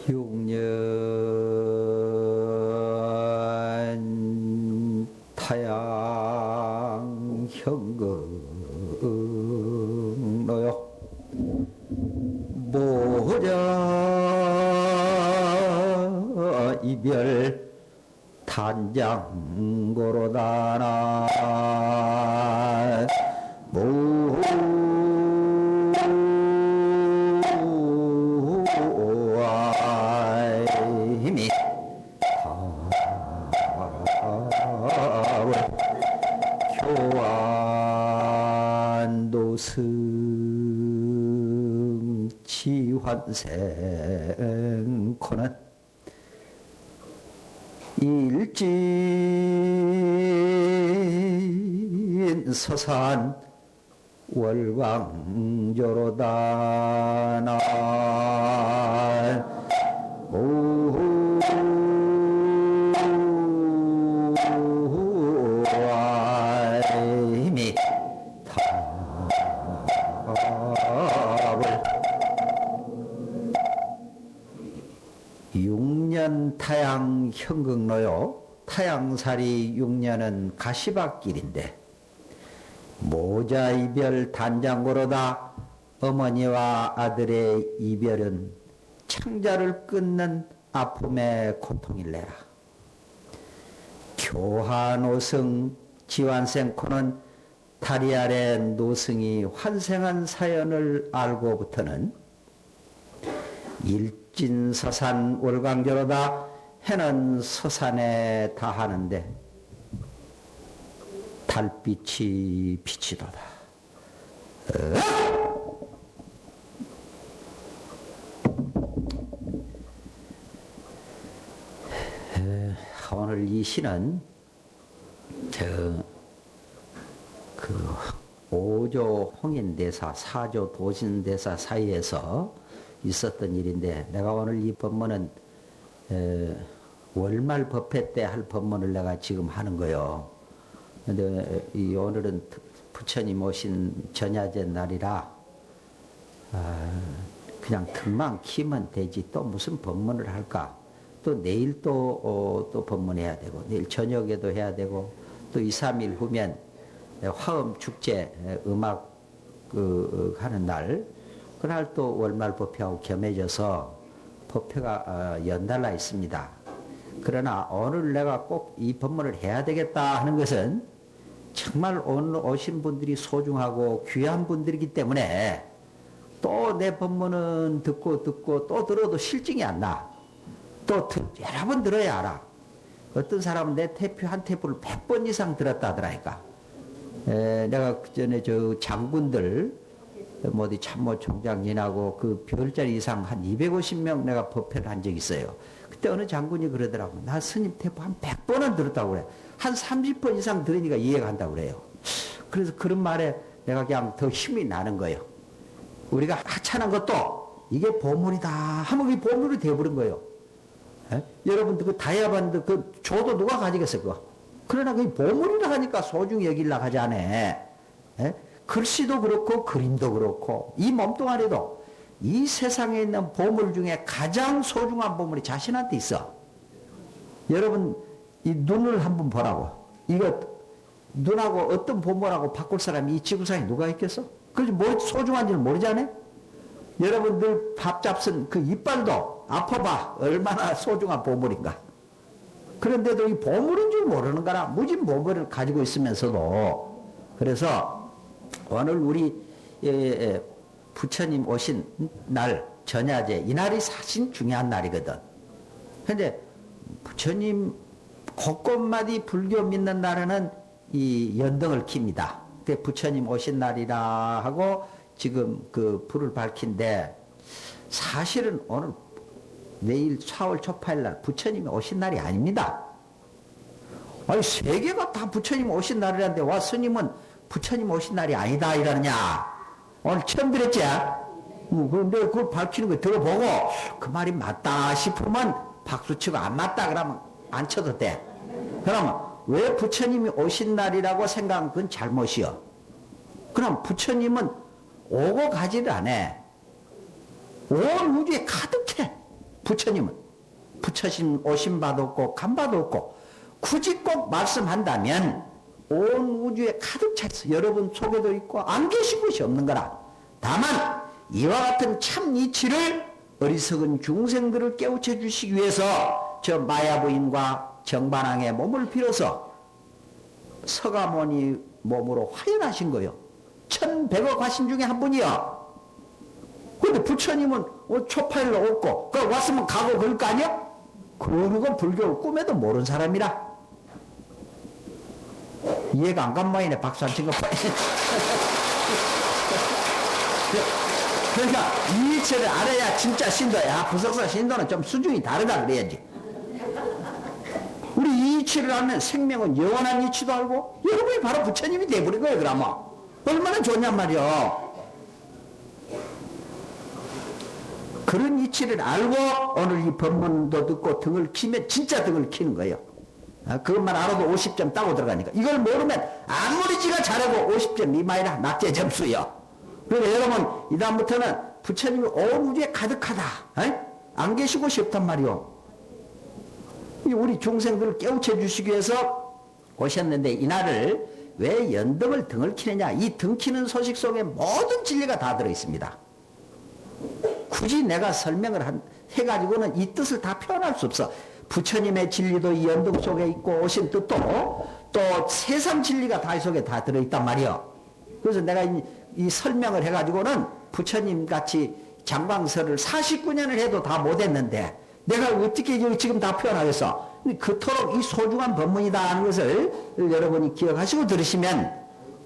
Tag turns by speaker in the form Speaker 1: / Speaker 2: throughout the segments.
Speaker 1: 육년 타양 현극노요 모자 이별 단장고로다나 힘이 교환도승 치환생코는 일진 서산 월광조로다 나 힘이 답을 6년 타양 현극노요. 타양살이 6년은 가시밭길인데 모자 이별 단장고로다. 어머니와 아들의 이별은 창자를 끊는 아픔의 고통일래라. 교환오승 지환생코는 다리 아래 노승이 환생한 사연을 알고부터는 일진서산 월광조로다. 해는 서산에 다하는데 달빛이 비치도다. 오늘 이 시는 그 5조 홍인대사, 4조 도신대사 사이에서 있었던 일인데, 내가 오늘 이 법문은 월말 법회 때 할 법문을 내가 지금 하는 거요. 근데 오늘은 부처님 오신 전야제 날이라 그냥 등만 키면 되지 또 무슨 법문을 할까. 또 내일 또 법문해야 되고 내일 저녁에도 해야 되고 또 2, 3일 후면 화엄 축제 음악 하는 날, 그날 또 월말 법회하고 겸해져서 법회가 연달아 있습니다. 그러나 오늘 내가 꼭 이 법문을 해야 되겠다 하는 것은 정말 오늘 오신 분들이 소중하고 귀한 분들이기 때문에 또 내 법문은 듣고 또 들어도 실증이 안 나. 또 여러 번 들어야 알아. 어떤 사람은 내 테이프 한 테이프를 100번 이상 들었다 하더라니까. 내가 그 전에 저 장군들 어디 참모총장님하고 그 별자리 이상 한 250명 내가 법회를 한 적이 있어요. 그때 어느 장군이 그러더라고. 나 스님 테이프 한 100번은 들었다고 그래. 한 30번 이상 들으니까 이해가 간다고 그래요. 그래서 그런 말에 내가 그냥 더 힘이 나는 거예요. 우리가 하찮은 것도 이게 보물이다 하면 그게 보물이 되어버린 거예요. 여러분들 그 다이아반드 그 줘도 누가 가지겠어 그거. 그러나 그게 보물이라 하니까 소중히 여기려고 하지 않아. 글씨도 그렇고 그림도 그렇고 이 몸뚱아리도 이 세상에 있는 보물 중에 가장 소중한 보물이 자신한테 있어. 여러분 이 눈을 한번 보라고. 이거 눈하고 어떤 보물하고 바꿀 사람이 이 지구상에 누가 있겠어? 그래서 뭐 소중한지는 모르지 않아? 여러분들 밥 잡순 그 이빨도 아파봐. 얼마나 소중한 보물인가. 그런데도 이 보물인 줄 모르는 거라. 무진 보물을 가지고 있으면서도. 그래서 오늘 우리 부처님 오신 날, 전야제, 이날이 사실 중요한 날이거든. 근데 부처님 곳곳마디 불교 믿는 날에는 이 연등을 킵니다. 그 부처님 오신 날이라 하고 지금 그 불을 밝힌데 사실은 오늘 내일 4월 초파일 날 부처님이 오신 날이 아닙니다. 아니 세계가 다 부처님 오신 날이라는데 와 스님은 부처님 오신 날이 아니다 이러느냐. 오늘 처음 들었지? 그런데 그걸 밝히는 거 들어보고 그 말이 맞다 싶으면 박수치고 안 맞다 그러면 안 쳐도 돼. 그러면 왜 부처님이 오신 날이라고 생각하면 그건 잘못이요. 그럼 부처님은 오고 가지를 안 해. 온 우주에 가득해. 부처님은. 부처님 오신 바도 없고 간 바도 없고 굳이 꼭 말씀한다면 온 우주에 가득 차 있어. 여러분 속에도 있고 안 계신 곳이 없는 거라. 다만 이와 같은 참 이치를 어리석은 중생들을 깨우쳐 주시기 위해서 저 마야부인과 정반왕의 몸을 빌어서 서가모니 몸으로 화연하신 거요. 1100억 화신 중에 한 분이요. 근데 부처님은 초파일로 없고 그 왔으면 가고 그럴 거 아니야? 그러고 불교를 꿈에도 모르는 사람이라. 이해가 안 간 모양이네. 박수 안 친 거. 그러니까 이 이치를 알아야 진짜 신도야. 부석사 신도는 좀 수준이 다르다 그래야지. 우리 이 이치를 알면 생명은 영원한 이치도 알고 여러분이 바로 부처님이 돼버린 거예요. 그러면 얼마나 좋냔 말이요. 그런 이치를 알고 오늘 이 법문도 듣고 등을 키면 진짜 등을 키는 거예요. 그것만 알아도 50점 따고 들어가니까. 이걸 모르면 아무리 지가 잘하고 50점 미만이라 낙제 점수요. 그래서 여러분 이 다음부터는 부처님이 온 우주에 가득하다. 안 계시고 곳이 없단 말이요. 우리 중생들을 깨우쳐 주시기 위해서 오셨는데 이날을 왜 연등을 등을 키느냐. 이 등 키는 소식 속에 모든 진리가 다 들어있습니다. 굳이 내가 설명을 해가지고는 이 뜻을 다 표현할 수 없어. 부처님의 진리도 이 연등 속에 있고 오신 뜻도 또 세상 진리가 다 이 속에 다 들어있단 말이요. 그래서 내가 이 설명을 해가지고는 부처님 같이 장광설을 49년을 해도 다 못했는데 내가 어떻게 지금 다 표현하겠어. 그토록 이 소중한 법문이다 하는 것을 여러분이 기억하시고 들으시면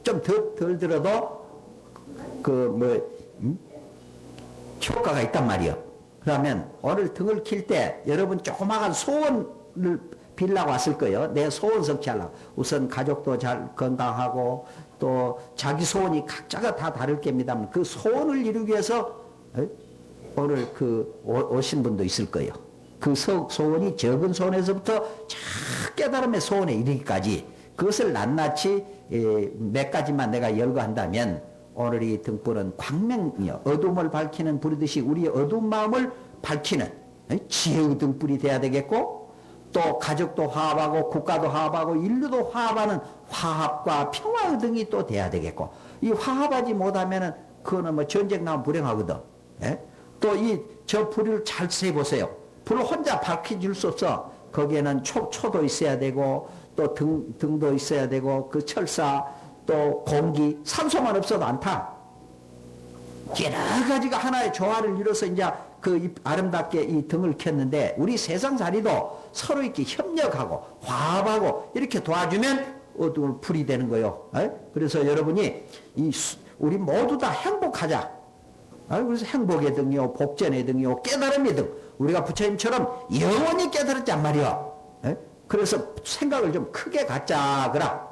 Speaker 1: 좀 덜 들어도 효과가 있단 말이요. 그러면 오늘 등을 킬 때 여러분 조그마한 소원을 빌라고 왔을 거예요. 내 소원 성취하려고. 우선 가족도 잘 건강하고 또 자기 소원이 각자가 다 다를 겁니다만 그 소원을 이루기 위해서 오늘 오신 분도 있을 거예요. 그 소원이 적은 소원에서부터 깨달음의 소원에 이르기까지 그것을 낱낱이 몇 가지만 내가 열거한다면 오늘 이 등불은 광명이요. 어둠을 밝히는 불이듯이 우리의 어두운 마음을 밝히는 지혜의 등불이 돼야 되겠고 또 가족도 화합하고 국가도 화합하고 인류도 화합하는 화합과 평화의 등이 또 돼야 되겠고 이 화합하지 못하면은 그거는 뭐 전쟁 나면 불행하거든. 또 저 불을 잘 세보세요. 불을 혼자 밝혀줄 수 없어. 거기에는 초도 있어야 되고 또 등도 있어야 되고 그 철사 또 공기 산소만 없어도 안 타. 여러 가지가 하나의 조화를 이뤄서 이제 그 아름답게 이 등을 켰는데 우리 세상살이도 서로 이렇게 협력하고 화합하고 이렇게 도와주면 어두운 불이 되는 거예요. 그래서 여러분이 우리 모두 다 행복하자. 그래서 행복의 등이요, 복전의 등이요, 깨달음의 등. 우리가 부처님처럼 영원히 깨달았단 말이요. 그래서 생각을 좀 크게 갖자 그라.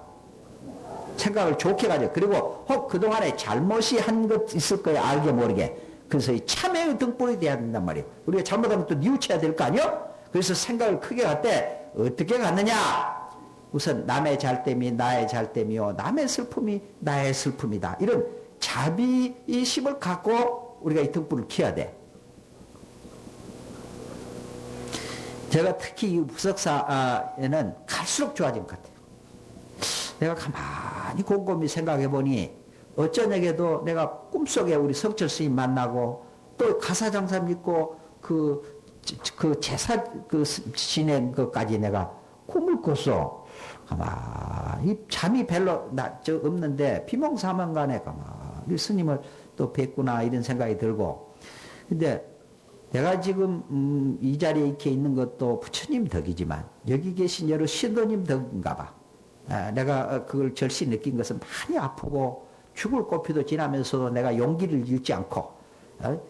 Speaker 1: 생각을 좋게 가져. 그리고 혹 그동안에 잘못이 한 것 있을 거야. 알게 모르게. 그래서 이 참회의 등불이 돼야 된단 말이에요. 우리가 잘못하면 또 뉘우쳐야 될 거 아니요? 그래서 생각을 크게 갈 때 어떻게 갔느냐? 우선 남의 잘됨이 나의 잘됨이요. 남의 슬픔이 나의 슬픔이다. 이런 자비의심을 갖고 우리가 이 등불을 켜야 돼. 제가 특히 이 부석사에는 갈수록 좋아진 것 같아요. 내가 가만히 곰곰이 생각해 보니 어쩌냐게도 내가 꿈속에 우리 석철 스님 만나고 또 가사장사 믿고 그 제사 지낸 것까지 내가 꿈을 꿨어. 가만히 잠이 별로 없는데 비몽사몽간에 가만히 스님을 또 뵙구나 이런 생각이 들고. 근데 내가 지금 이 자리에 이렇게 있는 것도 부처님 덕이지만 여기 계신 여러 신도님 덕인가 봐. 내가 그걸 절시 느낀 것은 많이 아프고 죽을 고피도 지나면서도 내가 용기를 잃지 않고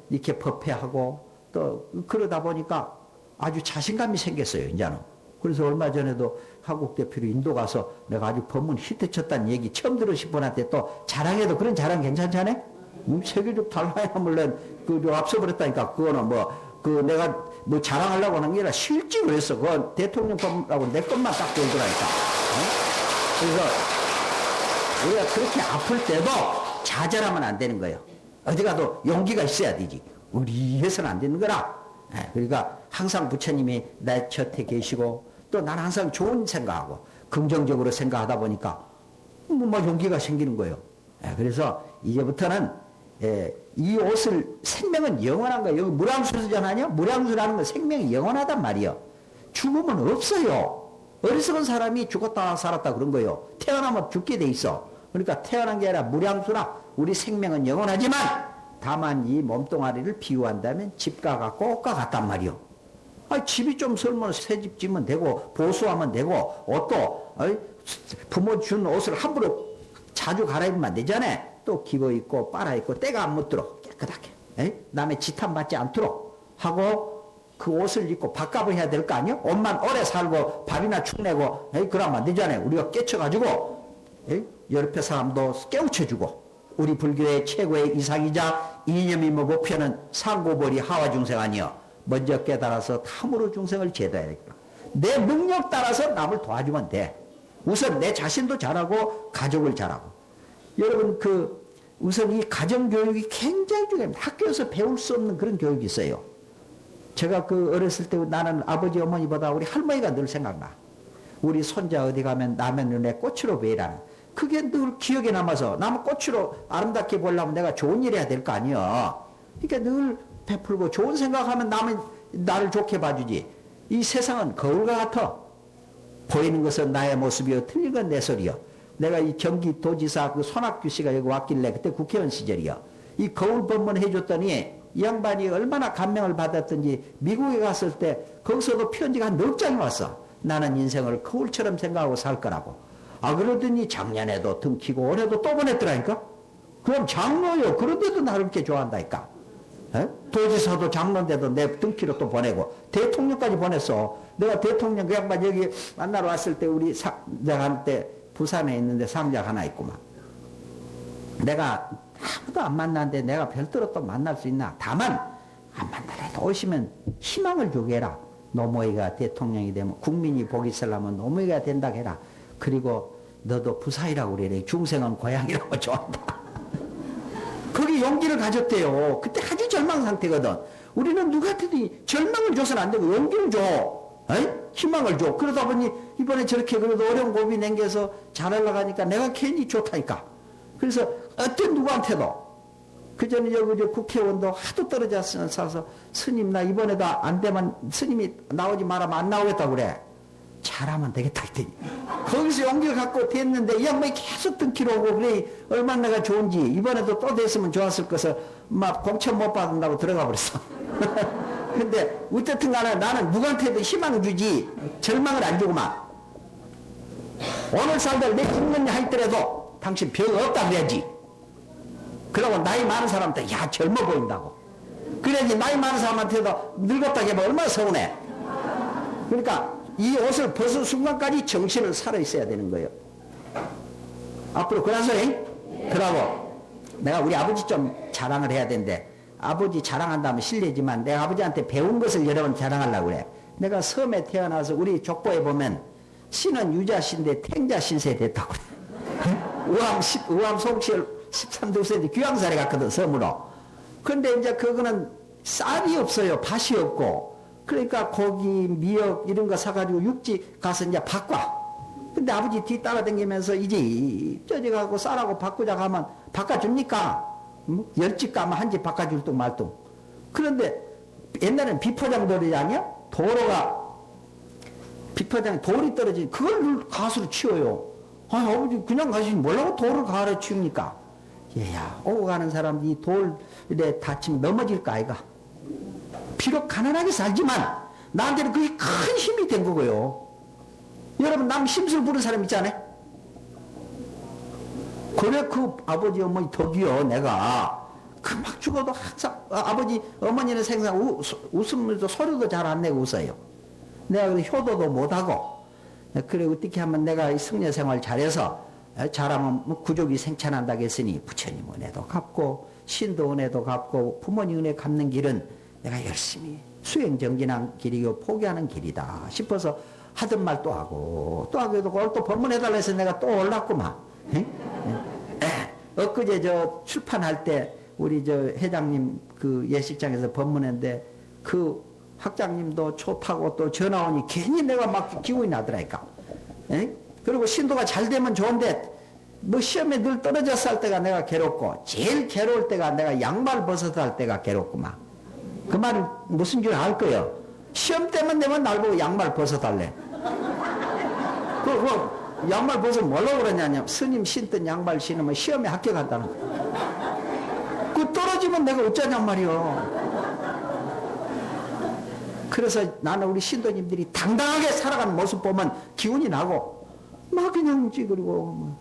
Speaker 1: 이렇게 법회하고 또 그러다 보니까 아주 자신감이 생겼어요, 이제는. 그래서 얼마 전에도 한국 대표로 인도 가서 내가 아주 법문 히트 쳤다는 얘기 처음 들으신 분한테 또 자랑해도 그런 자랑 괜찮잖아요? 세계적 달라야 물론 앞서 버렸다니까. 그거는 내가 자랑하려고 하는 게 아니라 실직을 했어. 그건 대통령 법문하고 내 것만 딱 들더라니까. 그래서 우리가 그렇게 아플 때도 좌절하면 안 되는 거예요. 어디 가도 용기가 있어야 되지. 우리 해서는 안 되는 거라. 그러니까 항상 부처님이 내 곁에 계시고 또 나는 항상 좋은 생각하고 긍정적으로 생각하다 보니까 막 용기가 생기는 거예요. 그래서 이제부터는 이 옷을 생명은 영원한 거예요. 여기 무량수전 하냐? 무량수라는 건 생명이 영원하단 말이에요. 죽으면 없어요. 어리석은 사람이 죽었다 살았다 그런 거예요. 태어나면 죽게 돼 있어. 그러니까 태어난 게 아니라 무량수라 우리 생명은 영원하지만 다만 이 몸뚱아리를 비유한다면 집과 같고 옷과 같단 말이요. 집이 좀 설면 새 집 지면 되고 보수하면 되고 옷도 부모 준 옷을 함부로 자주 갈아입으면 안 되잖아요. 또 기거 입고 빨아 입고 때가 안 묻도록 깨끗하게 남의 지탄 받지 않도록 하고 그 옷을 입고 밥값을 해야 될 거 아니에요? 옷만 오래 살고 밥이나 축내고 그러면 안 되잖아요. 우리가 깨쳐가지고 옆에 사람도 깨우쳐주고 우리 불교의 최고의 이상이자 이념이며 목표는 상고벌이 하와 중생 아니여. 먼저 깨달아서 탐으로 중생을 제도해야 되겠다. 내 능력 따라서 남을 도와주면 돼. 우선 내 자신도 잘하고 가족을 잘하고. 여러분 우선 이 가정교육이 굉장히 중요합니다. 학교에서 배울 수 없는 그런 교육이 있어요. 제가 어렸을 때 나는 아버지 어머니보다 우리 할머니가 늘 생각나. 우리 손자 어디 가면 남의 눈에 꽃으로 베이라는. 그게 늘 기억에 남아서 남의 꽃으로 아름답게 보려면 내가 좋은 일 해야 될 거 아니야. 그러니까 늘 베풀고 좋은 생각하면 남은 나를 좋게 봐주지. 이 세상은 거울과 같아. 보이는 것은 나의 모습이요 틀린 건 내 소리요. 내가 이 경기도지사 손학규 씨가 여기 왔길래 그때 국회의원 시절이요. 이 거울 법문 해줬더니 이 양반이 얼마나 감명을 받았던지 미국에 갔을 때 거기서도 편지가 한 4장이 왔어. 나는 인생을 거울처럼 생각하고 살 거라고. 그러더니 작년에도 등키고 올해도 또 보냈더라니까. 그럼 장로요. 그런데도 나를 이렇게 좋아한다니까. 도지사도 장로인데도 내 등키로 또 보내고 대통령까지 보냈어. 내가 대통령 그 양반 여기 만나러 왔을 때 내가 한때 부산에 있는데 상작 하나 있구만. 내가 아무도 안 만났는데 내가 별도로 또 만날 수 있나? 다만 안 만나라도 오시면 희망을 주게 해라. 노무이가 대통령이 되면 국민이 복이 있으려면 노무이가 된다고 해라. 그리고 너도 부사이라고 그래. 중생은 고향이라고 좋아한다. 거기 용기를 가졌대요. 그때 아주 절망 상태거든. 우리는 누구한테도 절망을 줘서는 안 되고 용기를 줘. 희망을 줘. 그러다 보니 이번에 저렇게 그래도 어려운 고비 남겨서 잘 올라가니까 내가 괜히 좋다니까. 그래서 어떤 누구한테도 그전에 여기 국회의원도 하도 떨어져서 사서 스님 나 이번에도 안 되면 스님이 나오지 말하면 안 나오겠다고 그래. 잘하면 되겠다 했더니 거기서 용기를 갖고 됐는데 이 양반이 계속 등키러 오고 그래. 얼마나 내가 좋은지 이번에도 또 됐으면 좋았을 것을 막 공천 못 받는다고 들어가 버렸어. 근데 어쨌든 간에 나는 누구한테도 희망 주지 절망을 안 주고만 오늘 살들 내 죽는 하더라도 당신 별 없다 그래야지. 그러고 나이 많은 사람한테 야 젊어 보인다고 그래야지. 나이 많은 사람한테도 늙었다 해봐 얼마나 서운해. 그러니까 이 옷을 벗은 순간까지 정신을 살아있어야 되는 거예요. 앞으로 그래서 그러고 내가 우리 아버지 좀 자랑을 해야 되는데 아버지 자랑한다면 실례지만 내가 아버지한테 배운 것을 여러 번 자랑하려고 그래. 내가 섬에 태어나서 우리 족보에 보면 신은 유자신데 탱자신세 됐다고 그래. 우암 송시열 13두세인데 귀양살이 갔거든 섬으로. 그런데 이제 그거는 쌀이 없어요. 밭이 없고. 그러니까 고기, 미역 이런 거 사가지고 육지 가서 이제 바꿔. 근데 아버지 뒤 따라다니면서 이제 쪄져가고 쌀하고 바꾸자 하면 바꿔줍니까? 열집 가면 한 집 바꿔줄 둥 말둥. 그런데 옛날에는 비포장 도리 아니야? 도로가 비포장 돌이 떨어지니 그걸 가수로 치워요. 아버지 그냥 가시면 뭐라고 돌을 가로 치웁니까? 얘야, 오고 가는 사람이 돌에 다치면 넘어질까 아이가? 비록 가난하게 살지만 나한테는 그게 큰 힘이 된 거고요. 여러분, 남 심술 부른 사람 있잖아요. 그래, 그 아버지 어머니 덕이요. 내가 그 막 죽어도 항상 아버지 어머니는 생상 웃으면서 소리도 잘 안 내고 웃어요. 내가 효도도 못하고, 그래 어떻게 하면 내가 승려 생활 잘해서 잘하면 구족이 생찬한다고 했으니 부처님 은혜도 갚고 신도 은혜도 갚고 부모님 은혜 갚는 길은 내가 열심히 수행정진한 길이고 포기하는 길이다 싶어서 하던 말 또 하고 그걸 또 법문해달라 해서 내가 또 올랐구만. 엊그제 저 출판할 때 우리 저 회장님 그 예식장에서 법문했는데 그 학장님도 좋다고 또 전화 오니 괜히 내가 막 기운이 나더라니까. 그리고 신도가 잘 되면 좋은데 뭐 시험에 늘 떨어졌을 할 때가 내가 괴롭고 제일 괴로울 때가 내가 양말 벗어서 할 때가 괴롭구만. 그 말은 무슨 줄 알 거예요. 시험 때만 되면 날 보고 양말 벗어달래. 그 양말 벗으면 뭐라고 그러냐면 스님 신던 양말 신으면 시험에 합격한다는 거야. 그 떨어지면 내가 어쩌냔 말이요. 그래서 나는 우리 신도님들이 당당하게 살아가는 모습 보면 기운이 나고 막 그냥 그리고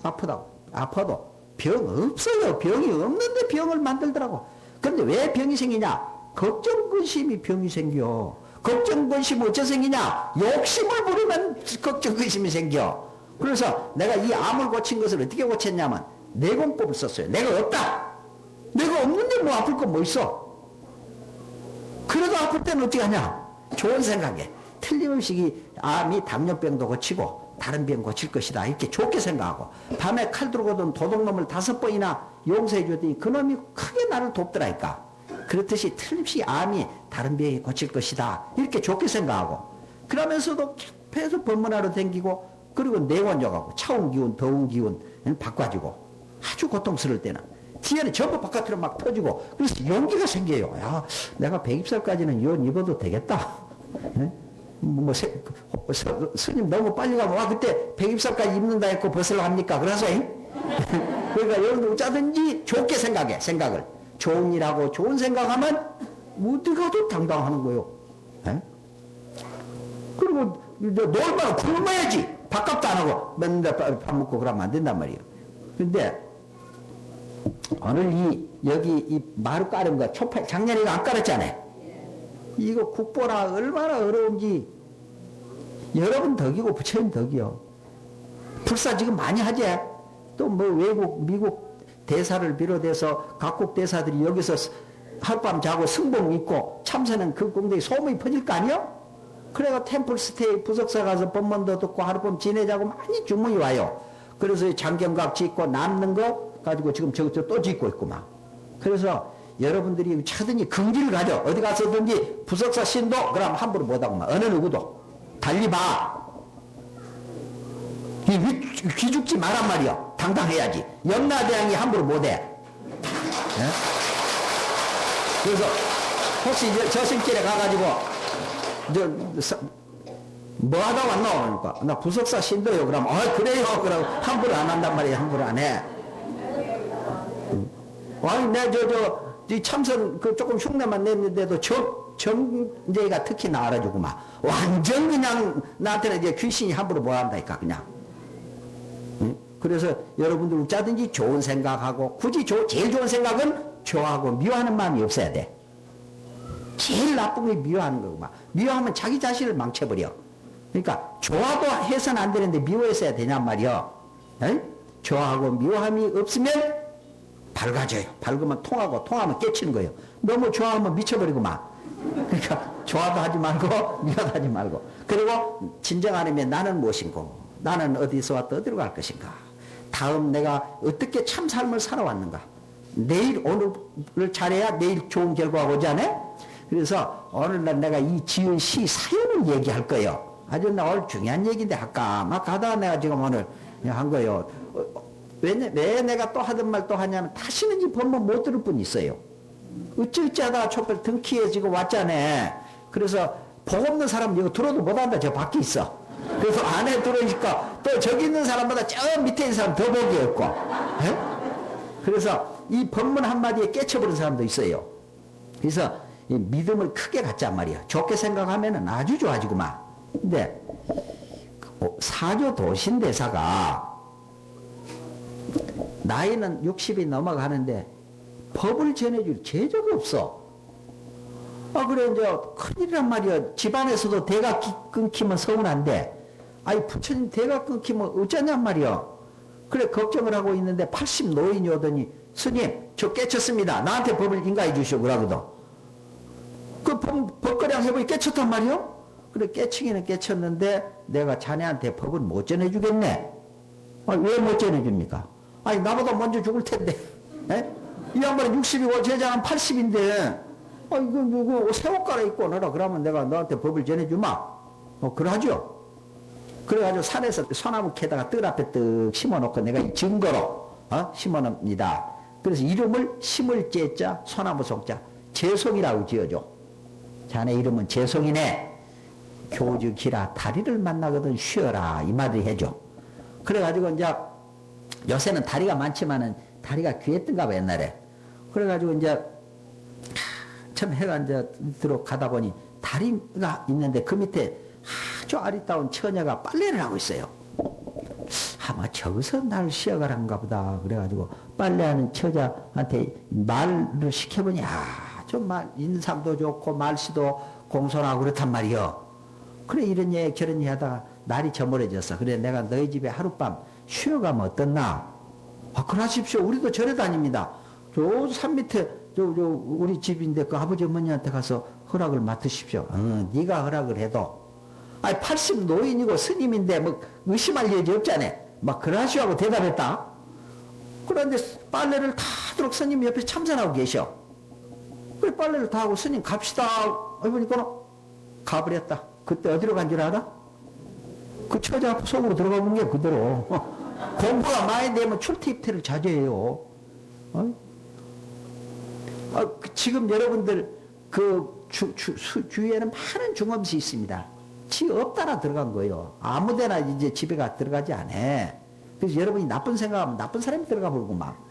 Speaker 1: 아파도 병 없어요. 병이 없는데 병을 만들더라고. 그런데 왜 병이 생기냐? 걱정 근심이 병이 생겨. 걱정 근심 어째 생기냐? 욕심을 부리면 걱정 근심이 생겨. 그래서 내가 이 암을 고친 것을 어떻게 고쳤냐면 내공법을 썼어요. 내가 없다. 내가 없는데 뭐 아플 건 뭐 있어? 그래도 아플 때는 어떻게 하냐? 좋은 생각에 틀림없이 이 암이 당뇨병도 고치고 다른 병 고칠 것이다 이렇게 좋게 생각하고 밤에 칼 들고든 도둑놈을 5번이나 용서해 줬더니 그놈이 크게 나를 돕더라니까. 그렇듯이 틀림없이 암이 다른 병이 고칠 것이다 이렇게 좋게 생각하고 그러면서도 계속 법문하러 다니고 그리고 내원적하고 차운 기운 더운 기운 바꿔주고 아주 고통스러울 때는 뒤에는 전부 바깥으로 막 터지고 그래서 용기가 생겨요. 야, 내가 120살까지는 이옷 입어도 되겠다. 스님 너무 빨리 가면 와 그때 120살까지 입는다 했고 벗으려 합니까? 그래서 그러니까 여러분들 어쩌든지 좋게 생각해. 생각을 좋은 일하고 좋은 생각하면 어디 가도 당당하는 거예요. 그리고 놀면 굶어야지. 밥값도 안 하고 맨날 밥 먹고 그러면 안 된단 말이에요. 근데 오늘 여기 이 마루 깔은 거 초파 작년에 안 깔았잖아요. 이거 국보라 얼마나 어려운지 여러분 덕이고 부처님 덕이요. 불사 지금 많이 하지. 또 뭐 외국 미국 대사를 비롯해서 각국 대사들이 여기서 하룻밤 자고 승복 입고 참선은 그 공덕에 소문이 퍼질 거 아니요? 그래가 템플스테이 부석사 가서 법문도 듣고 하룻밤 지내자고 많이 주문이 와요. 그래서 장경각 짓고 남는 거 가지고 지금 저것저것 또 짓고 있구만. 그래서 여러분들이 차든지 긍지를 가져. 어디 가서든지 부석사 신도 그럼 함부로 못하고만. 어느 누구도 달리 봐. 귀죽지 말란 말이요. 당당해야지. 염라대왕이 함부로 못해. 네? 그래서 혹시 저승길에 가가지고 뭐 하다 왔노? 그러니까 나 부석사 신도요. 그러면 그래요. 그럼 함부로 안 한단 말이에요. 함부로 안 해. 아니 내 이 참선 그 조금 흉내만 냈는데도 정제가 특히 나 알아주구만. 완전 그냥 나한테는 이제 귀신이 함부로 뭐 한다니까 그냥. 응? 그래서 여러분들 어쩌든지 좋은 생각하고 굳이 제일 좋은 생각은 좋아하고 미워하는 마음이 없어야 돼. 제일 나쁜 게 미워하는 거구만. 미워하면 자기 자신을 망쳐버려. 그러니까 좋아도 해서는 안 되는데 미워했어야 되냔 말이요. 응? 좋아하고 미워함이 없으면 밝아져요. 밝으면 통하면 깨치는 거예요. 너무 좋아하면 미쳐버리고만. 그러니까 좋아도 하지 말고 미워도 하지 말고. 그리고 진정하려면 나는 무엇인고, 나는 어디서 왔다 어디로 갈 것인가, 다음 내가 어떻게 참 삶을 살아왔는가, 내일 오늘을 잘해야 내일 좋은 결과가 오지 않아요? 그래서 오늘날 내가 이 지은 시 사연을 얘기할 거예요. 아주 나 오늘 중요한 얘기인데 할까 막 가다가 내가 지금 오늘 한 거예요. 왜 내가 또 하던 말 또 하냐면 다시는 이 법문 못 들을 분 있어요. 어찌 하다가 촛불 등키에 지금 왔잖아. 그래서 복 없는 사람 이거 들어도 못한다. 저 밖에 있어. 그래서 안에 들어오니까 또 저기 있는 사람보다 저 밑에 있는 사람 더 복이 없고. 그래서 이 법문 한마디에 깨쳐버린 사람도 있어요. 그래서 이 믿음을 크게 갖자 말이야. 좋게 생각하면은 아주 좋아지구만. 근데 사조 도신대사가 나이는 60이 넘어가는데 법을 전해줄 재주가 없어. 그래 이제 큰일이란 말이야. 집안에서도 대가 끊기면 서운한데 아이 부처님 대가 끊기면 어쩌냔 말이야. 그래 걱정을 하고 있는데 80 노인이 오더니 스님 저 깨쳤습니다. 나한테 법을 인가해 주시오 그러거든. 그 법거량 해보니 깨쳤단 말이야. 그래 깨치기는 깨쳤는데 내가 자네한테 법을 못 전해주겠네. 왜 못 전해줍니까? 아니 나보다 먼저 죽을 텐데. 에? 이 양반은 60이고 제자는 80인데 이거 새 옷 갈아입고 오너라. 그러면 내가 너한테 법을 전해주마. 그러죠. 그래가지고 산에서 소나무 캐다가 뜰 앞에 떡 심어놓고 내가 증거로 심어놓습니다. 그래서 이름을 심을 제자 소나무 속자 재송이라고 지어줘. 자네 이름은 재송이네. 교주기라 다리를 만나거든 쉬어라 이 말을 해줘. 그래가지고 이제 요새는 다리가 많지만은 다리가 귀했던가 봐 옛날에. 그래가지고 이제 처음 해가 이제 들어 가다 보니 다리가 있는데 그 밑에 아주 아리따운 처녀가 빨래를 하고 있어요. 아마 저기서 날 쉬어가란가 보다. 그래가지고 빨래하는 처자한테 말을 시켜보니 아주 인상도 좋고 말씨도 공손하고 그렇단 말이요. 그래 이런 얘기 저런 얘기 하다가 날이 저물어졌어. 그래 내가 너희 집에 하룻밤 쉬어가면 어떻나? 그러십시오. 우리도 절에 다닙니다. 저 산 밑에 우리 집인데 그 아버지 어머니한테 가서 허락을 맡으십시오. 네가 허락을 해도 80 노인이고 스님인데 뭐 의심할 여지 없잖아. 막 그러시오 하고 대답했다. 그런데 빨래를 다 하도록 스님 옆에 참선하고 계셔. 그래 빨래를 다 하고 스님 갑시다 해보니까 가버렸다. 그때 어디로 간 줄 알아? 그 처자 속으로 들어가 본 게 그대로. 공부가 많이 되면 출퇴입퇴를 자주 해요. 지금 여러분들 주위에는 많은 중업시 있습니다. 지 없다라 들어간 거예요. 아무데나 이제 집에 들어가지 않아. 그래서 여러분이 나쁜 생각하면 나쁜 사람이 들어가 버리고 막.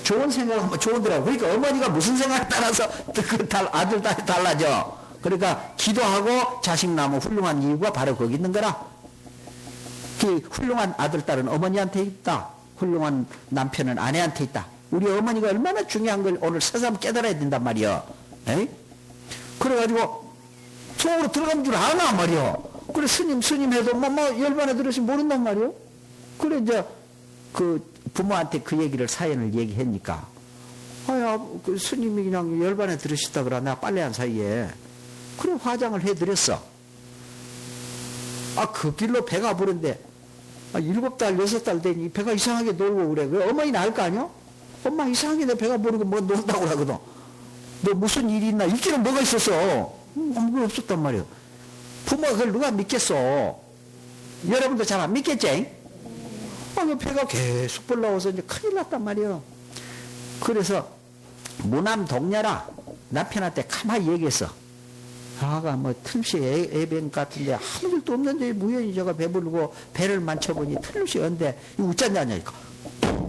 Speaker 1: 좋은 생각하면 좋은더라고. 그러니까 어머니가 무슨 생각에 따라서 그 아들, 딸이 달라져. 그러니까 기도하고 자식 낳으면 훌륭한 이유가 바로 거기 있는 거라. 그 훌륭한 아들, 딸은 어머니한테 있다. 훌륭한 남편은 아내한테 있다. 우리 어머니가 얼마나 중요한 걸 오늘 새삼 깨달아야 된단 말이야. 에이? 그래가지고 속으로 들어간 줄 아나 말이야. 그래 스님 해도 열반에 들으시 모른단 말이야. 그래 이제 그 부모한테 그 얘기를 사연을 얘기하니까 그 스님이 그냥 열반에 들으시다 그래. 내가 빨래한 사이에 그래 화장을 해드렸어. 그 길로 배가 부른데 7달 6달 되니 배가 이상하게 놀고 그래. 그 어머니는 알 거 아니야? 엄마 이상하게 내 배가 부르고 뭐 논다고 그러거든. 너 무슨 일이 있나? 있기는 뭐가 있었어? 아무것도 없었단 말이야. 부모가 그걸 누가 믿겠어? 여러분도 잘 안 믿겠지? 배가 계속 올라와서 이제 큰일 났단 말이에요. 그래서 무남 동녀라 남편한테 가만히 얘기했어. 아가 뭐 틈씨 애변 같은데 아무 일도 없는데 무연히 저가 배부르고 배를 만져보니 틈씨 언데 이거 어쩌냐니까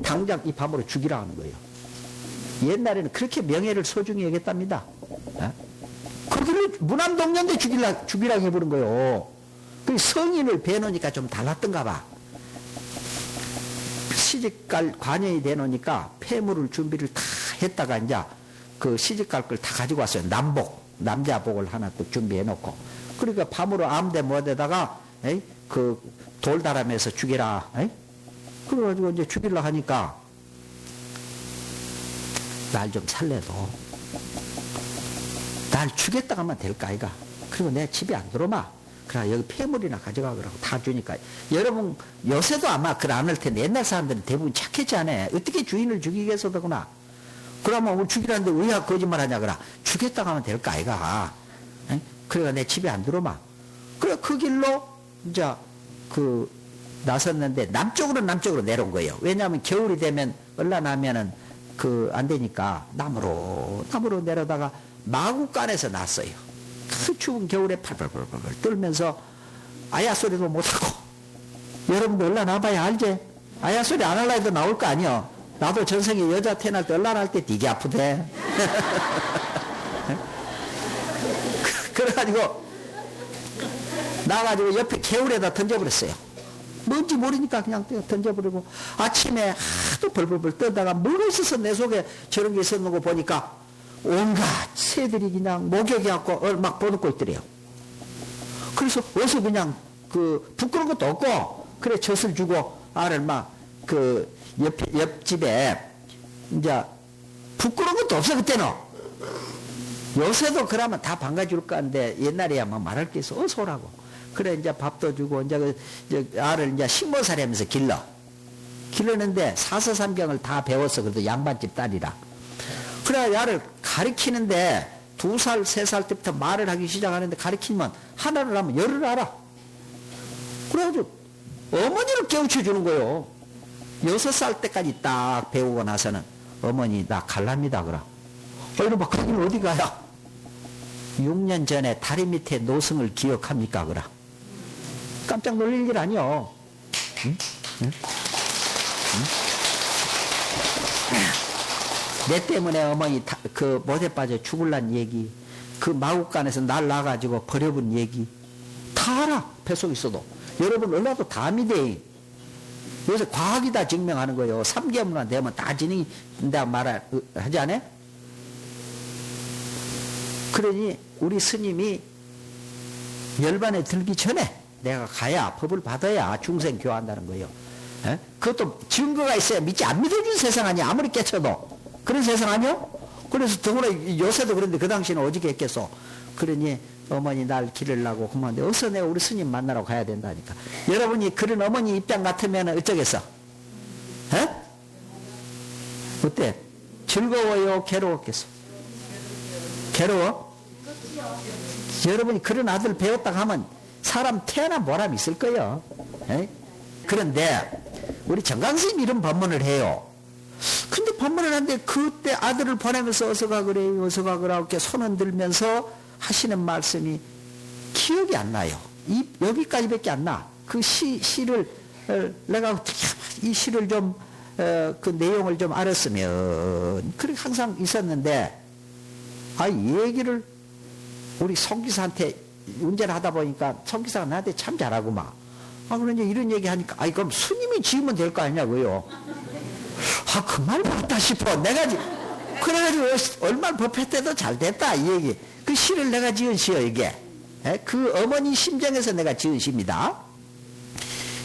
Speaker 1: 당장 이 밤으로 죽이라 하는 거예요. 옛날에는 그렇게 명예를 소중히 여겼답니다. 거기를 무남동년대 죽이라고 해버린 거예요. 그 성인을 배놓으니까 좀 달랐던가 봐. 시집갈 관여이 되놓으니까 폐물을 준비를 다 했다가 이제 그 시집갈 걸 다 가지고 왔어요. 남자복을 하나 또 준비해 놓고. 그러니까 밤으로 아무데 못에다가 그 돌다람에서 죽이라. 그래가지고 이제 죽이려고 하니까 날 좀 살래도 날 죽였다가 하면 될까 아이가. 그리고 내 집에 안 들어오마. 그래 여기 폐물이나 가져가 그러고 다 주니까. 여러분 요새도 아마 그걸 안 할 텐데 옛날 사람들은 대부분 착했지 않아. 어떻게 주인을 죽이겠어더구나. 그러면 우리 죽이라는데 왜 거짓말 하냐 그래. 죽였다가 하면 될까 아이가. 그래가 내 집에 안 들어오마. 그래 그 길로 이제 그 나섰는데 남쪽으로 내려온 거예요. 왜냐하면 겨울이 되면 얼라나면은 그 안 되니까 남으로 내려다가 마구간에서 났어요. 그 추운 겨울에 팔팔팔 떨면서 아야 소리도 못하고. 여러분도 얼라나봐야 알지? 아야 소리 안 할라 해도 나올 거 아니여. 나도 전생에 여자 태어날 때 얼라날 때 되게 아프대. 그래가지고 나가지고 옆에 개울에다 던져버렸어요. 뭔지 모르니까 그냥 던져버리고 아침에 하도 벌벌벌 떠다가 뭐가 있어서 내 속에 저런 게 있었는 거 보니까 온갖 새들이 그냥 목욕해갖고 막 버놓고 있더래요. 그래서 어서 그냥 그 부끄러운 것도 없고 그래 젖을 주고 알을 막 그 옆집에 이제 부끄러운 것도 없어 그때는. 요새도 그러면 다 반가줄 건데 옛날에야 뭐 말할 게 있어 어서 오라고. 그래 이제 밥도 주고 이제 알을 이제 15살에 하면서 길렀는데 사서삼경을 다 배웠어. 그래도 양반집 딸이라. 그래 알을 가르치는데 2살 3살 때부터 말을 하기 시작하는데 가르치면 하나를 하면 열을 알아. 그래가지고 어머니를 깨우쳐 주는 거예요. 6살 때까지 딱 배우고 나서는 어머니 나 갈랍니다 그래. 이러면 거기는 어디 가야? 6년 전에 다리 밑에 노승을 기억합니까 그래. 깜짝 놀랄 일 아니요. 응? 응? 응? 내 때문에 어머니 그 못에 빠져 죽을란 얘기, 그 마구간에서 날 놔가지고 버려본 얘기 다 알아. 뱃속에 있어도. 여러분 얼마도 다 믿어. 요새 과학이 다 증명하는 거예요. 3개월만 되면 다 진행된다 하지 않아요? 그러니 우리 스님이 열반에 들기 전에 내가 가야 법을 받아야 중생 교화한다는 거예요. 에? 그것도 증거가 있어야 믿지. 안 믿어주는 세상 아니야. 아무리 깨쳐도. 그런 세상 아니야? 그래서 더구나 요새도 그런데 그 당시에는 어떻게 했겠어. 그러니 어머니 날 기르려고 그만데 어서 내가 우리 스님 만나러 가야 된다니까. 여러분이 그런 어머니 입장 같으면 어쩌겠어? 에? 어때? 즐거워요? 괴로웠겠어? 괴로워? 여러분이 그런 아들 배웠다고 하면 사람 태어난 보람이 있을 거예요. 에? 그런데 우리 정강스님 이런 법문을 해요. 근데 법문을 하는데 그때 아들을 보내면서 어서 가 그래 어서 가 그래 이렇게 손 흔들면서 하시는 말씀이 기억이 안 나요. 여기까지밖에 안 나. 그 시를 내가 이 시를 좀 그 내용을 좀 알았으면 그렇게 항상 있었는데 이 얘기를 우리 송기사한테 운전을 하다 보니까 송기사가 나한테 참 잘하구만. 그러니 이런 얘기 하니까 그럼 스님이 지으면 될 거 아니냐고요. 그 말 맞다 싶어. 내가 그래가지고 얼마나 법했대도 잘 됐다 이 얘기. 그 시를 내가 지은 시요 이게. 그 어머니 심정에서 내가 지은 시입니다.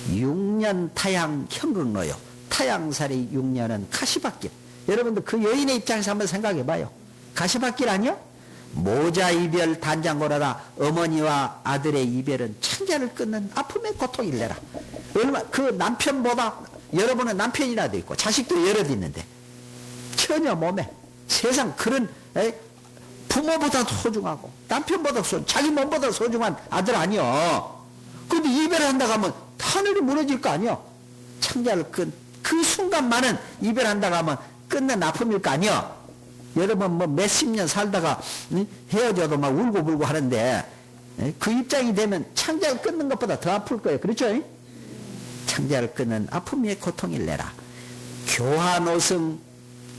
Speaker 1: 6년 타양 현극로요. 타양살이 6년은 가시밭길. 여러분들 그 여인의 입장에서 한번 생각해 봐요. 가시밭길 아니요? 모자 이별 단장고라다. 어머니와 아들의 이별은 창자를 끊는 아픔의 고통을 내라. 그 남편보다 여러분은 남편이라도 있고 자식도 여럿 있는데 처녀 몸에 세상 그런 부모보다도 소중하고 남편보다 자기 몸보다 소중한 아들 아니요. 근데 이별을 한다고 하면 하늘이 무너질 거 아니요. 창자를 그 순간만은 이별한다고 하면 끝낸 아픔일 거 아니야. 여러분 뭐 몇십 년 살다가 헤어져도 막 울고불고 하는데 그 입장이 되면 창자를 끊는 것보다 더 아플 거예요. 그렇죠? 창자를 끊는 아픔의 고통을 내라. 교화노승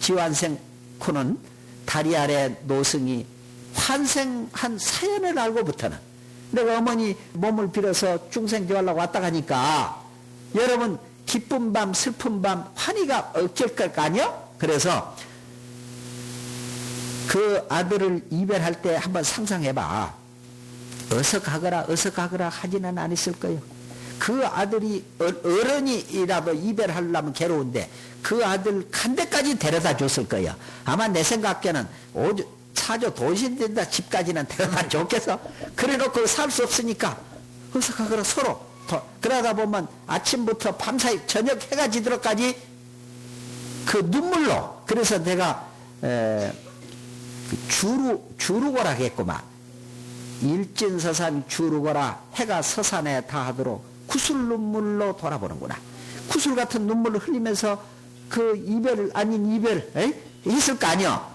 Speaker 1: 지환생코는 다리 아래 노승이 환생한 사연을 알고부터는 내가 어머니 몸을 빌어서 중생교하려고 왔다 가니까 여러분 기쁜 밤 슬픈 밤 환희가 어쩔 것 아니요? 그래서 그 아들을 이별할 때 한번 상상해봐. 어서 가거라 하지는 않았을 거예요. 그 아들이 어른이라도 이별하려면 괴로운데 그 아들 간 데까지 데려다 줬을 거예요. 아마 내 생각에는 사조 도신된다 집까지는 데려다 줬겠어. 그래 놓고 살 수 없으니까 어서 가거라 서로. 그러다 보면 아침부터 밤사이 저녁 해가 지도록까지 그 눈물로. 그래서 내가 주루거라 했구만. 일진서산 주루거라 해가 서산에 다하도록 구슬 눈물로 돌아보는구나. 구슬 같은 눈물을 흘리면서 그 이별 아닌 이별 있을 거 아니야.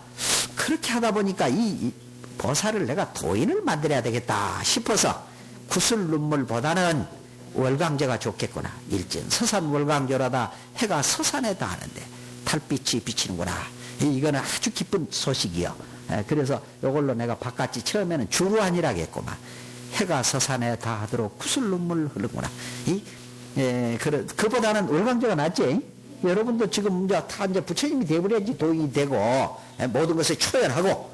Speaker 1: 그렇게 하다 보니까 이 보살을 내가 도인을 만들어야 되겠다 싶어서 구슬 눈물보다는 월광제가 좋겠구나. 일진 서산 월광제라다 해가 서산에 닿는데 달빛이 비치는구나. 이거는 아주 기쁜 소식이요. 그래서 이걸로 내가 바꿨지. 처음에는 주루한이라고 했구만. 해가 서산에 닿도록 구슬 눈물 흐르구나. 그보다는 월광제가 낫지. 여러분도 지금 이제 부처님이 되어버려야지 도인이 되고 모든 것을 초연하고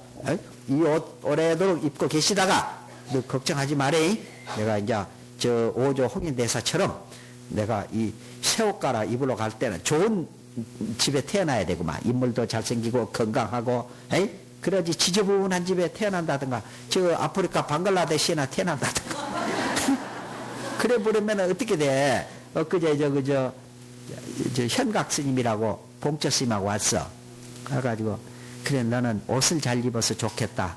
Speaker 1: 이 옷 오래도록 입고 계시다가 너 걱정하지 말해. 내가 이제 저 오조 홍인대사처럼 내가 이 새옷 갈아 입으러 갈 때는 좋은 집에 태어나야 되구만. 인물도 잘생기고 건강하고 그러지 지저분한 집에 태어난다든가 저 아프리카 방글라데시나 태어난다든가 그래 버리면 어떻게 돼. 엊그제 저 현각 스님이라고 봉처 스님하고 왔어. 그래가지고 그래 너는 옷을 잘 입어서 좋겠다.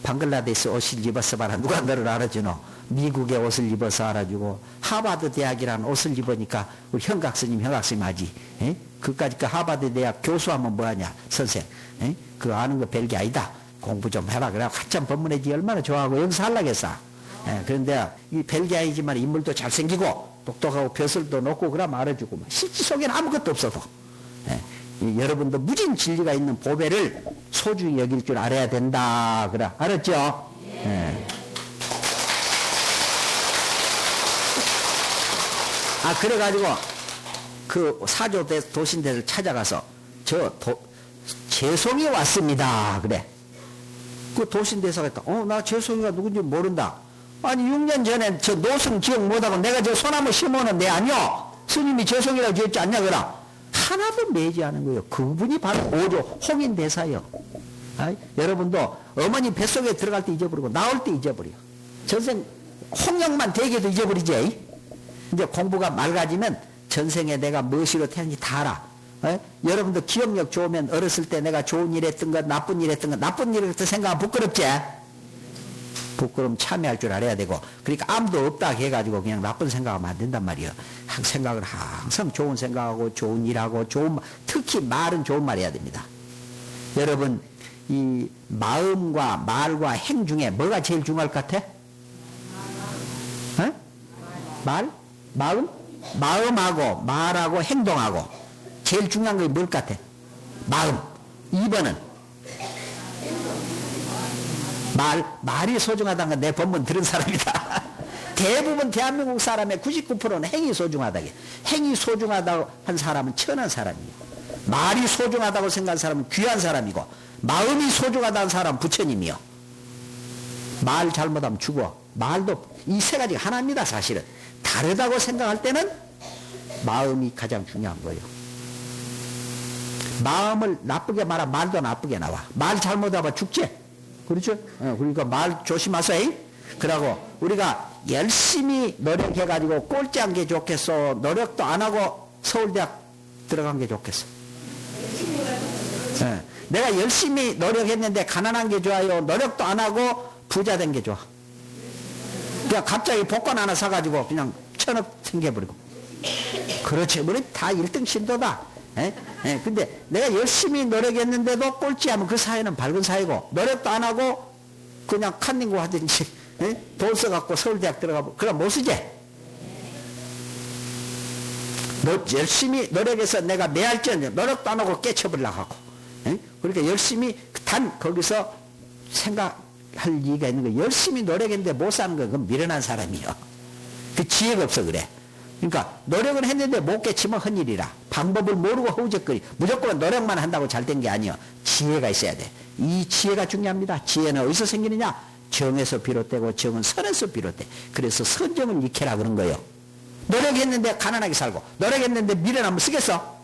Speaker 1: 방글라데시 옷을 입어서 봐라. 누가 너를 알아주노. 미국의 옷을 입어서 알아주고 하버드 대학이라는 옷을 입으니까 우리 현각 스님 하지. 그까짓 그 하버드 대학 교수하면 뭐하냐 선생. 그거 아는 거 별게 아니다. 공부 좀 해라. 그래 한참 법문해지 얼마나 좋아하고 여기서 하려겠어. 그런데 이 별게 아니지만 인물도 잘생기고 똑똑하고 벼슬도 높고 그러면 알아주고 실제 속에는 아무것도 없어도 여러분도 무진 진리가 있는 보배를 소중히 여길 줄 알아야 된다. 그래 알았죠? 그래가지고 그 사조 도신대를 찾아가서 재송이 왔습니다. 그래. 그 도신대사가 했다. 나 재송이가 누군지 모른다. 아니 6년 전에 저 노승 기억 못하고 내가 저 소나무 심어놓은 데 아니요. 스님이 재송이라고 지었지 않냐 그라. 하나도 매지 않은 거예요. 그분이 바로 오조 홍인대사요. 여러분도 어머니 뱃속에 들어갈 때 잊어버리고 나올 때 잊어버려. 전생 홍역만 되게도 잊어버리지. 이제 공부가 맑아지면 전생에 내가 무엇으로 태어난지 다 알아. 여러분도 기억력 좋으면 어렸을 때 내가 좋은 일 했던 것, 나쁜 일 했던 것, 나쁜 일 했던 생각하면 부끄럽지? 부끄러움 참여할 줄 알아야 되고, 그러니까 아무도 없다 해가지고 그냥 나쁜 생각하면 안 된단 말이에요. 생각을 항상 좋은 생각하고, 좋은 일하고, 특히 말은 좋은 말 해야 됩니다. 여러분, 이 마음과 말과 행 중에 뭐가 제일 중요할 것 같아? 마음하고 말하고 행동하고 제일 중요한 게 뭘 같아? 마음. 2번은 말이 소중하다는 건 내 법문 들은 사람이다. 대부분 대한민국 사람의 99%는 행이 소중하다고. 행이 소중하다고 한 사람은 천한 사람이에요. 말이 소중하다고 생각한 사람은 귀한 사람이고, 마음이 소중하다는 사람은 부처님이요. 말 잘못하면 죽어. 말도 이 세 가지가 하나입니다. 사실은 다르다고 생각할 때는 마음이 가장 중요한 거예요. 마음을 나쁘게 말하면 말도 나쁘게 나와. 말 잘못하면 죽지. 그렇죠? 그러니까 말 조심하세요. 그러고 우리가 열심히 노력해가지고 꼴찌한 게 좋겠어? 노력도 안 하고 서울대학 들어간 게 좋겠어? 내가 열심히 노력했는데 가난한 게 좋아요? 노력도 안 하고 부자 된 게 좋아? 그냥 갑자기 복권 하나 사가지고 그냥 1,000억 생겨버리고 그렇지. 우리 다 1등 신도다. 근데 내가 열심히 노력했는데도 꼴찌하면 그 사회는 밝은 사회고, 노력도 안 하고 그냥 칸닝고 하든지 돈 써갖고 서울대학 들어가고 그럼 못 쓰지. 열심히 노력해서 내가 매할지언정 노력도 안 하고 깨쳐버리려고 하고, 그러니까 열심히 단 거기서 생각할 이유가 있는 거. 열심히 노력했는데 못 사는 건 그건 미련한 사람이요. 그 지혜가 없어 그래. 그러니까 노력은 했는데 못 깨치면 헛일이라. 방법을 모르고 허우적거리. 무조건 노력만 한다고 잘 된 게 아니요. 지혜가 있어야 돼. 이 지혜가 중요합니다. 지혜는 어디서 생기느냐? 정에서 비롯되고 정은 선에서 비롯돼. 그래서 선정을 익혀라 그런 거예요. 노력했는데 가난하게 살고, 노력했는데 미련하면 쓰겠어?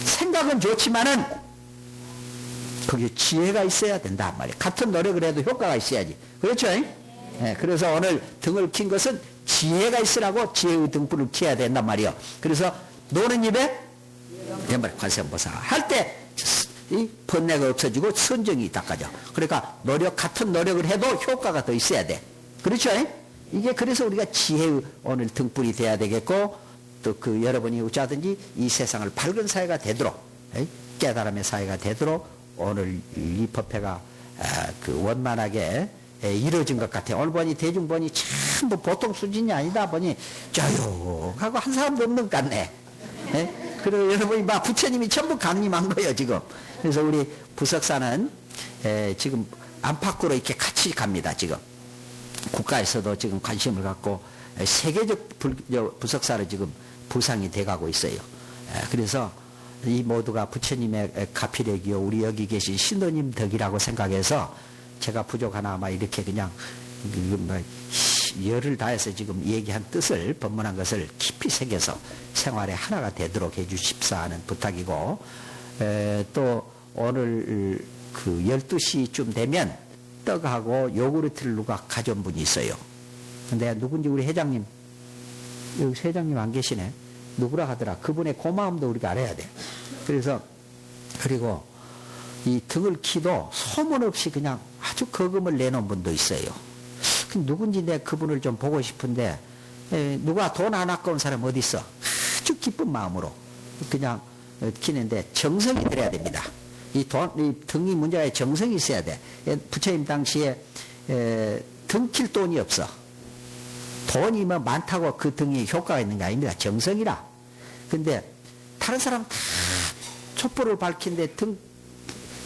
Speaker 1: 생각은 좋지만은 거기에 지혜가 있어야 된다 말이야. 같은 노력을 해도 효과가 있어야지. 그렇죠? 그래서 오늘 등을 킨 것은 지혜가 있으라고 지혜의 등불을 켜야 된단 말이요. 그래서 노는 입에 관세음보살 할 때 이 번뇌가 없어지고 선정이 닦아져. 그러니까 같은 노력을 해도 효과가 더 있어야 돼. 그렇죠? 이게 그래서 우리가 지혜의 오늘 등불이 돼야 되겠고, 또 그 여러분이 어쩌든지 이 세상을 밝은 사회가 되도록, 깨달음의 사회가 되도록 오늘 이 법회가 그 원만하게 이루어진 것 같아요. 오늘 보니 대중 보니 참 뭐 보통 수준이 아니다 보니 조용하고 한 사람도 없는 것 같네. 그리고 여러분이 막 부처님이 전부 강림한 거예요 지금. 그래서 우리 부석사는 지금 안팎으로 이렇게 같이 갑니다. 지금 국가에서도 지금 관심을 갖고 세계적 부석사로 지금 부상이 돼가고 있어요. 그래서 이 모두가 부처님의 가피력이요 우리 여기 계신 신도님 덕이라고 생각해서 제가 부족하나 아마 이렇게 그냥 열을 다해서 지금 얘기한 뜻을 법문한 것을 깊이 새겨서 생활에 하나가 되도록 해주십사 하는 부탁이고, 또 오늘 그 12시쯤 되면 떡하고 요구르트를 누가 가져온 분이 있어요. 근데 누군지 우리 회장님, 여기 회장님 안 계시네. 누구라 하더라. 그분의 고마움도 우리가 알아야 돼. 그래서 그리고 이 등을 키도 소문 없이 그냥 아주 거금을 내놓은 분도 있어요. 누군지 내가 그분을 좀 보고 싶은데, 누가 돈 안 아까운 사람 어디 있어? 아주 기쁜 마음으로 그냥 키는데 정성이 들어야 됩니다. 이 등이 문제가 정성이 있어야 돼. 부처님 당시에 등 킬 돈이 없어. 돈이 뭐 많다고 그 등이 효과가 있는 게 아닙니다. 정성이라. 근데 다른 사람 다 촛불을 밝힌데 등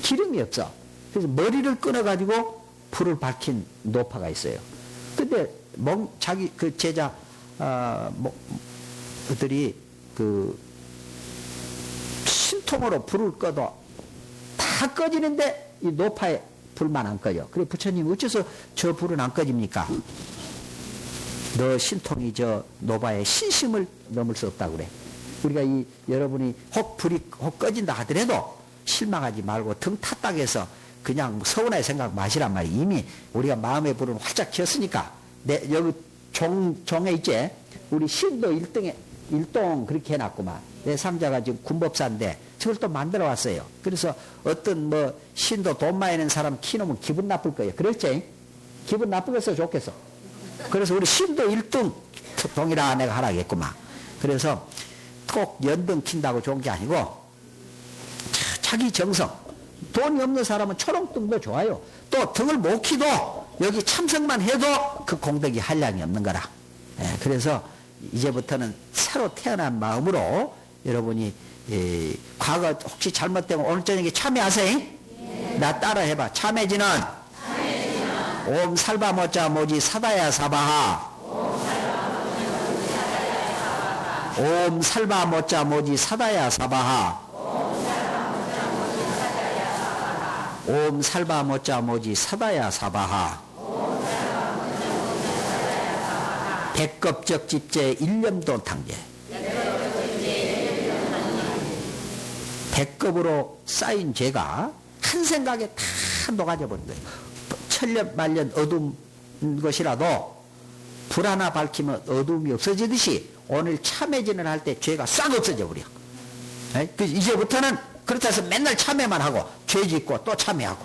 Speaker 1: 기름이 없어. 그래서 머리를 끊어가지고 불을 밝힌 노파가 있어요. 근데 자기 그 제자 들이 그 신통으로 불을 꺼도 다 꺼지는데 이 노파에 불만 안 꺼져. 그래 부처님 어째서 저 불은 안 꺼집니까? 너 신통이 저 노바의 신심을 넘을 수 없다고 그래. 우리가 여러분이 불이 꺼진다 하더라도 실망하지 말고 등 탔다고 해서 그냥 서운하게 생각 마시란 말이야. 이미 우리가 마음의 불은 활짝 켰으니까. 여기 종에 있지? 우리 신도 1동 그렇게 해놨구만. 내 상자가 지금 군법사인데 저걸 또 만들어 왔어요. 그래서 어떤 신도 돈 많이 내는 사람 키놓으면 기분 나쁠 거예요. 그렇지? 기분 나쁘겠어? 좋겠어? 그래서 우리 신도 1등 동이라 내가 하라겠구만. 그래서 꼭 연등 킨다고 좋은 게 아니고 자기 정성. 돈이 없는 사람은 초롱등도 좋아요. 또 등을 못 키도 여기 참석만 해도 그 공덕이 한량이 없는 거라. 그래서 이제부터는 새로 태어난 마음으로 여러분이 과거 혹시 잘못되면 오늘 저녁에 참여하세요. 네. 나 따라 해봐. 참해지는 옴 살바모자 모지 사다야 사바하. 옴 살바모자 모지 사다야 사바하. 옴 살바모자 모지 사다야 사바하. 백겁적 집제 일념도 탕제. 백겁으로 쌓인 죄가 한 생각에 다 녹아져 버린 거예요. 천년 만년 어두운 것이라도 불 하나 밝히면 어두움이 없어지듯이 오늘 참회진을 할 때 죄가 싹 없어져 버려. 이제부터는 그렇다 해서 맨날 참회만 하고 죄 짓고 또 참회하고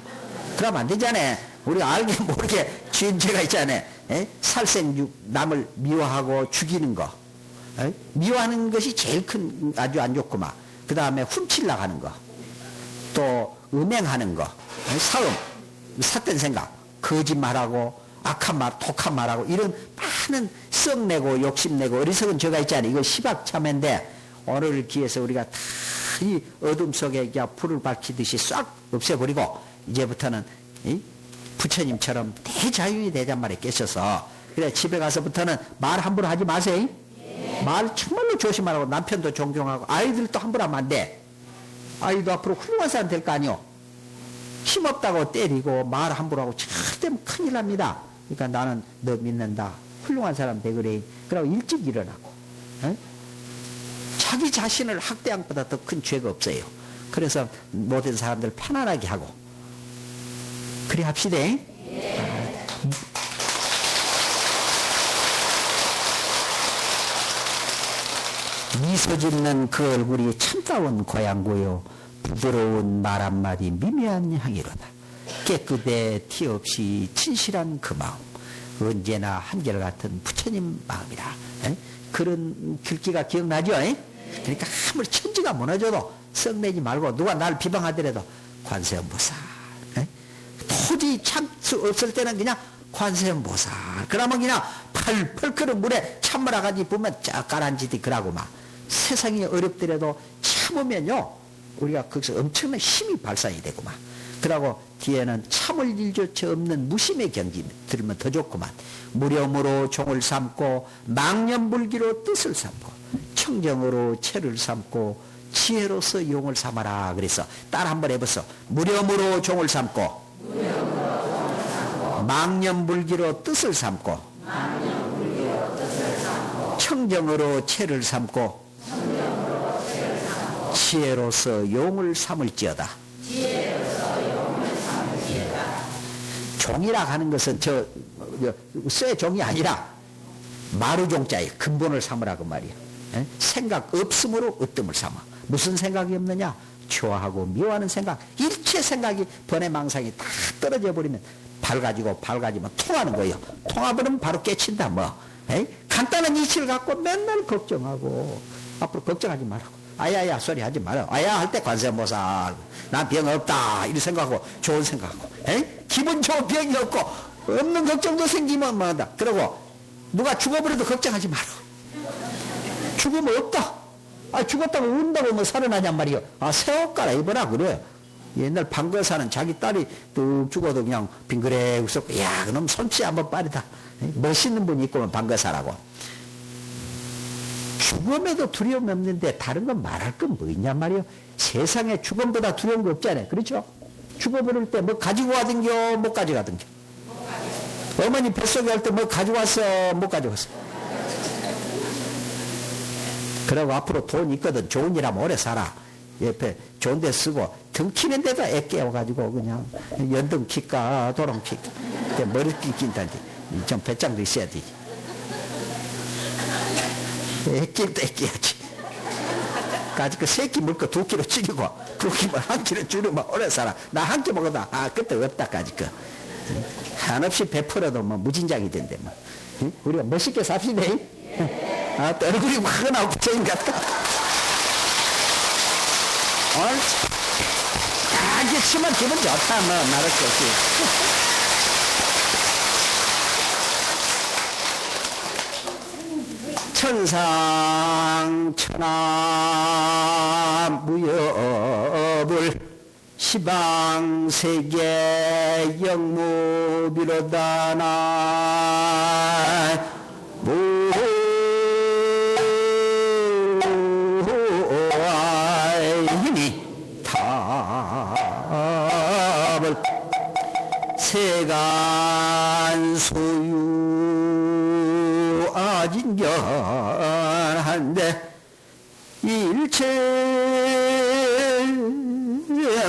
Speaker 1: 그러면 안 되잖아요. 우리가 알게 모르게 지은 죄가 있잖아요. 살생육 남을 미워하고 죽이는 거, 미워하는 것이 제일 큰 아주 안 좋구만. 그 다음에 훔치려고 하는 거, 또 음행하는 거, 사음, 삿된 생각, 거짓말하고 악한 말, 독한 말하고 이런 많은 썩내고 욕심내고 어리석은 죄가 있잖아요. 이거 시박참인데 오늘 기회에서 우리가 다 이 어둠 속에 불을 밝히듯이 싹 없애버리고 이제부터는 부처님처럼 대자유인이 되잔 말에 깨셔서 그래 집에 가서부터는 말 함부로 하지 마세요. 말 정말로 조심하라고. 남편도 존경하고 아이들도 함부로 하면 안 돼. 아이도 앞으로 훌륭한 사람 될 거 아니오. 힘없다고 때리고 말 함부로 하고 절대 큰일 납니다. 그러니까 나는 너 믿는다. 훌륭한 사람 되그래. 그러고 일찍 일어나고. 자기 자신을 학대한 것보다 더 큰 죄가 없어요. 그래서 모든 사람들 편안하게 하고 그래 합시다. 미소 짓는 그 얼굴이 참다운 고향고요. 부드러운 말 한마디 미묘한 향이로다. 깨끗해 티 없이 진실한 그 마음. 언제나 한결같은 부처님 마음이라. 그런 글귀가 기억나죠? 그러니까 아무리 천지가 무너져도 썩내지 말고 누가 날 비방하더라도 관세음보살. 도저히 참 수 없을 때는 그냥 관세음보살. 그러면 그냥 펄펄 끓은 물에 찬물 아가지 보면 쫙 가라앉히듯이 그러고 막. 세상이 어렵더라도 참으면요 우리가 거기서 엄청난 힘이 발산이 되고만. 그러고 뒤에는 참을 일조차 없는 무심의 경기 들으면 더 좋구만. 무렴으로 종을 삼고 망념불기로 뜻을 삼고 청정으로 체를 삼고 지혜로서 용을 삼아라. 그래서 따라 한번 해보소. 무렴으로 종을 삼고 망념불기로 뜻을 삼고 청정으로 체를 삼고 지혜로서 용을 삼을지어다. 종이라 하는 것은 쇠 종이 아니라 마루종자의 근본을 삼으라 그 말이야. 생각 없음으로 으뜸을 삼아. 무슨 생각이 없느냐? 좋아하고 미워하는 생각, 일체 생각이 번외망상이 다 떨어져 버리면 밝아지면 통하는 거예요. 통하버리면 바로 깨친다 뭐. 간단한 이치를 갖고 맨날 걱정하고 앞으로 걱정하지 말라고. 아야야 소리 하지 말아요. 아야 할 때 관세음보살 난 병 없다 이렇게 생각하고 좋은 생각하고 기분 좋은 병이 없고 없는 걱정도 생기면 뭐한다. 그러고 누가 죽어버려도 걱정하지 말아. 죽으면 없다. 죽었다고 운다고 뭐 살아나냔 말이요. 새 옷 갈아입어라 그래. 옛날 방거사는 자기 딸이 뚝 죽어도 그냥 빙그레 웃었고 야 그놈 손치 한번 빠르다. 멋있는 분이 있고 방거사라고. 죽음에도 두려움이 없는데 다른 건 말할 건 뭐 있냔 말이요. 세상에 죽음보다 두려운 거 없잖아요. 그렇죠? 죽어버릴 때 뭐 가지고 가든겨 못 가져가든겨. 어머니 뱃속에 할 때 뭐 가지고 왔어 못 가져갔어. 그리고 앞으로 돈 있거든. 좋은 일 하면 오래 살아. 옆에 좋은 데 쓰고 등 키는 데다 애 깨워가지고 그냥 연등 킬까 도롱 킬까. 머리 낀다지. 좀 배짱도 있어야 되지. 애끼도 애끼야지. 까지 그 새끼 물고 2kg 줄이고 2kg 한 kg 줄이면 오래 살아. 나 한 끼 먹어도 그때 없다까지 그 한없이 베풀어도 뭐 무진장이 된대 뭐. 우리가 멋있게 삽시다. 또 얼굴이 확 나오고 부처님 같다. 이제 치면 기분 좋다 뭐 말할 수 없지. 천상 천하 무협을 시방세계 영무비로다 나 무아이니 탑을 세간 소유 아진견한데 일체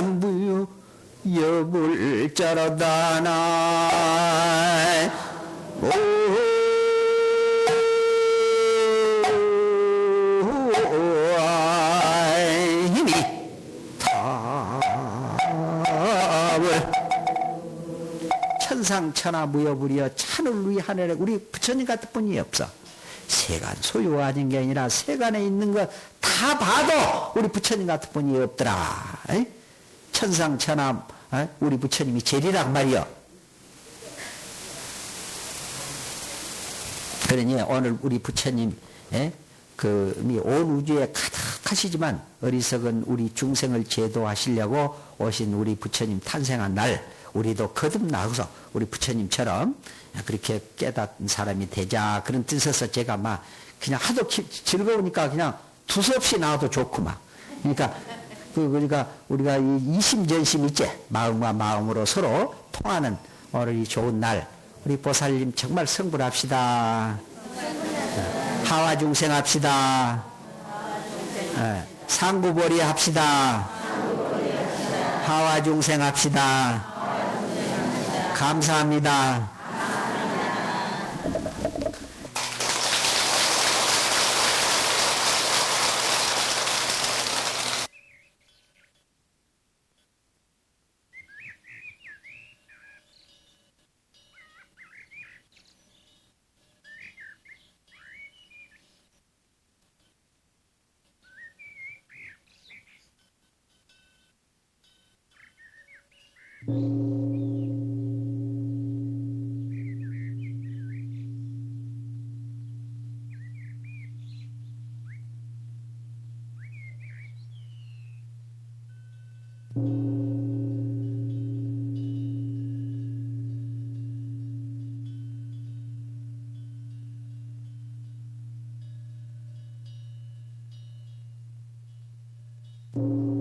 Speaker 1: 무유 여불자로다 나 힘이 탑을 천상천하 무여불이여 찬을 위하늘에 우리 부처님 같은 분이 없어. 세간 소유가 가진 게 아니라 세간에 있는 거 다 봐도 우리 부처님 같은 분이 없더라. 에이? 천상천하 우리 부처님이 제일이란 말이요. 그러니 오늘 우리 부처님 온 우주에 가득하시지만 어리석은 우리 중생을 제도하시려고 오신 우리 부처님 탄생한 날 우리도 거듭나서 우리 부처님처럼 그렇게 깨닫는 사람이 되자 그런 뜻에서 제가 막 그냥 하도 즐거우니까 그냥 두서없이 나와도 좋구만. 그러니까 그러니까 우리가 이 이심전심 있지 마음과 마음으로 서로 통하는 오늘 이 좋은 날 우리 보살님 정말 성불합시다. 하와중생 합시다. 상부보리 합시다. 하와중생 합시다. 감사합니다.
Speaker 2: you.